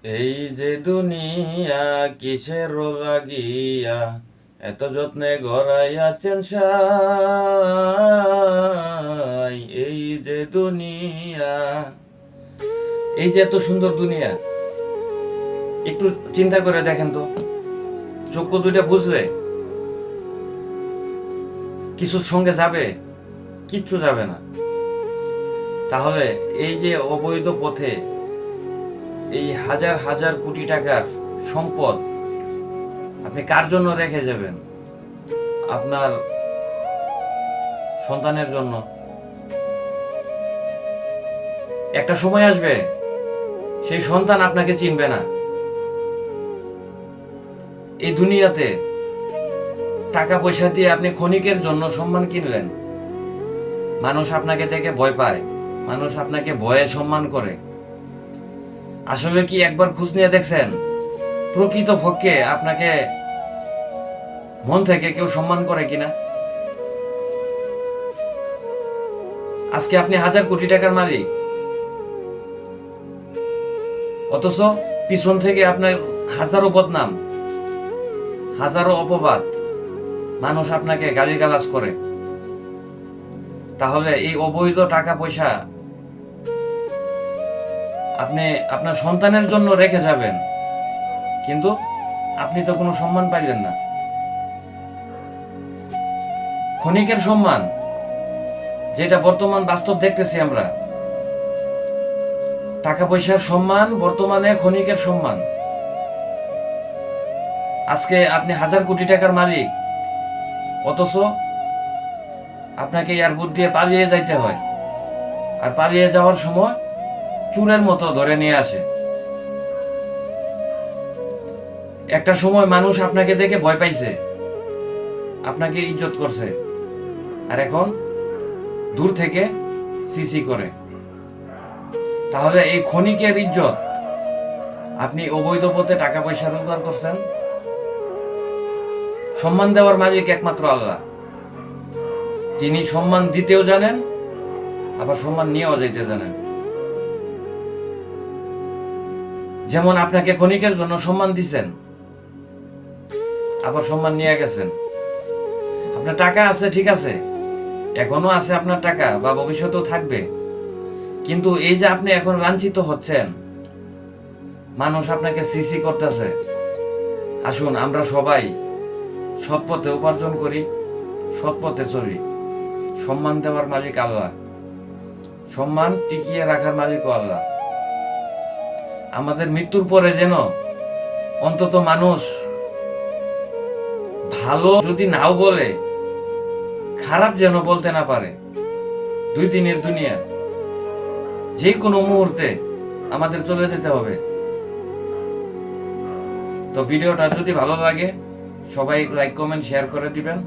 এই যে দুনিয়া কিসের লাগিয়া এত যত্নে গড়াইয়াছেন সাই। এই যে দুনিয়া, এই যে এত সুন্দর দুনিয়া, একটু চিন্তা করে দেখেন তো, চক্ষু দুইটা বুঝলে কিছুর সঙ্গে যাবে? কিচ্ছু যাবে না। তাহলে এই যে অবৈধ পথে এই হাজার হাজার কোটি টাকার সম্পদ আপনি কার জন্য রেখে যাবেন? আপনার সন্তানের জন্য। একটা সময় আসবে সেই সন্তান আপনাকে চিনবে না। এই দুনিয়াতে টাকা পয়সা দিয়ে আপনি ক্ষণিকের জন্য সম্মান কিনলেন। মানুষ আপনাকে দেখে ভয় পায়, মানুষ আপনাকে ভয়ে সম্মান করে। আসলে কি একবার খোঁজ নিয়ে দেখছেন প্রকৃত পক্ষে আপনাকে মন থেকে কেউ সম্মান করে কিনা? আজকে আপনি হাজার কোটি টাকার মালিক, অথচ পিছন থেকে আপনার হাজারো বদনাম, হাজারো অপবাদ, মানুষ আপনাকে গালিগালাজ করে। তাহলে এই অবৈধ টাকা পয়সা আপনি আপনার সন্তানের জন্য রেখে যাবেন, কিন্তু আপনি তো কোনো সম্মান পাইলেন না। ক্ষণিকের সম্মান, যেটা বর্তমান বাস্তব দেখতেছি আমরা, টাকা পয়সার সম্মান বর্তমানে ক্ষণিকের সম্মান। আজকে আপনি হাজার কোটি টাকার মালিক, অথচ আপনাকে এয়ারপোর্ট দিয়ে পালিয়ে যাইতে হয়, আর পালিয়ে যাওয়ার সময় চুরের মতো ধরে নিয়ে আসে। একটা সময় মানুষ আপনাকে দেখে ভয় পাইছে, আপনাকে ইজ্জত করছে, আর এখন দূর থেকে সিসি করে। তাহলে এই ক্ষণিকের ইজ্জত আপনি অবৈধ পথে টাকা পয়সা রোজগার করছেন। সম্মান দেওয়ার মালিক একমাত্র আল্লাহ। তিনি সম্মান দিতেও জানেন, আবার সম্মান নিয়েও যাইতে জানেন। যেমন আপনাকে ক্ষণিকের জন্য সম্মান দিছেন, আবার সম্মান নিয়ে গেছেন। আপনার টাকা আছে, ঠিক আছে, এখনো আছে আপনার টাকা, বা ভবিষ্যতেও থাকবে, কিন্তু এই যে আপনি এখন লাঞ্ছিত হচ্ছেন, মানুষ আপনাকে সিসি করতেছে। আসুন আমরা সবাই সৎ পথে উপার্জন করি, সৎ পথে চলি। সম্মান দেওয়ার মালিক আল্লাহ, সম্মান টিকিয়ে রাখার মালিকও আল্লাহ। আমাদের মৃত্যুর পরে যেন অন্তত মানুষ ভালো যদি নাও বলে, খারাপ যেন বলতে না পারে। দুই দিনের দুনিয়া, যে কোনো মুহূর্তে আমাদের চলে যেতে হবে। তো ভিডিওটা যদি ভালো লাগে সবাই লাইক কমেন্ট শেয়ার করে দিবেন।